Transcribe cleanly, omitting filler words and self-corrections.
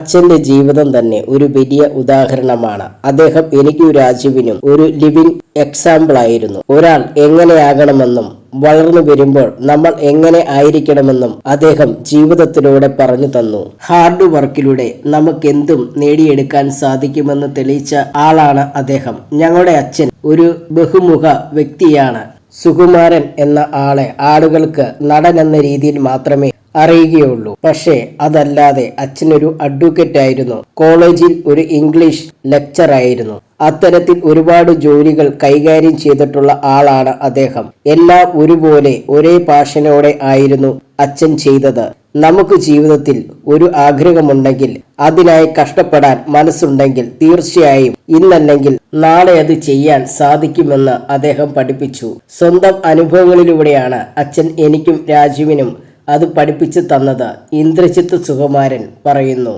അച്ഛന്റെ ജീവിതം തന്നെ ഒരു വലിയ ഉദാഹരണമാണ്. അദ്ദേഹം എനിക്കും രാജുവിനും ഒരു ലിവിങ് എക്സാമ്പിൾ ആയിരുന്നു. ഒരാൾ എങ്ങനെയാകണമെന്നും വളർന്നു വരുമ്പോൾ നമ്മൾ എങ്ങനെ ആയിരിക്കണമെന്നും അദ്ദേഹം ജീവിതത്തിലൂടെ പറഞ്ഞു തന്നു. ഹാർഡ് വർക്കിലൂടെ നമുക്കെന്തും നേടിയെടുക്കാൻ സാധിക്കുമെന്ന് തെളിയിച്ച ആളാണ് അദ്ദേഹം. ഞങ്ങളുടെ അച്ഛൻ ഒരു ബഹുമുഖ വ്യക്തിയാണ്. സുകുമാരൻ എന്ന ആളെ ആളുകൾക്ക് നടൻ എന്ന രീതിയിൽ മാത്രമേ അറിയുകയുള്ളൂ. പക്ഷേ അതല്ലാതെ അച്ഛനൊരു അഡ്വക്കേറ്റ് ആയിരുന്നു. കോളേജിൽ ഒരു ഇംഗ്ലീഷ് ലെക്ചർ ആയിരുന്നു. അത്തരത്തിൽ ഒരുപാട് ജോലികൾ കൈകാര്യം ചെയ്തിട്ടുള്ള ആളാണ് അദ്ദേഹം. എല്ലാം ഒരുപോലെ ഒരേ പാഷനോടെ ആയിരുന്നു അച്ഛൻ ചെയ്തത്. നമുക്ക് ജീവിതത്തിൽ ഒരു ആഗ്രഹമുണ്ടെങ്കിൽ അതിനായി കഷ്ടപ്പെടാൻ മനസ്സുണ്ടെങ്കിൽ തീർച്ചയായും ഇന്നല്ലെങ്കിൽ നാളെ അത് ചെയ്യാൻ സാധിക്കുമെന്ന് അദ്ദേഹം പഠിപ്പിച്ചു. സ്വന്തം അനുഭവങ്ങളിലൂടെയാണ് അച്ഛൻ എനിക്കും രാജുവിനും അത് പഠിപ്പിച്ചു തന്നത്. ഇന്ദ്രജിത്ത് സുകുമാരൻ പറയുന്നു.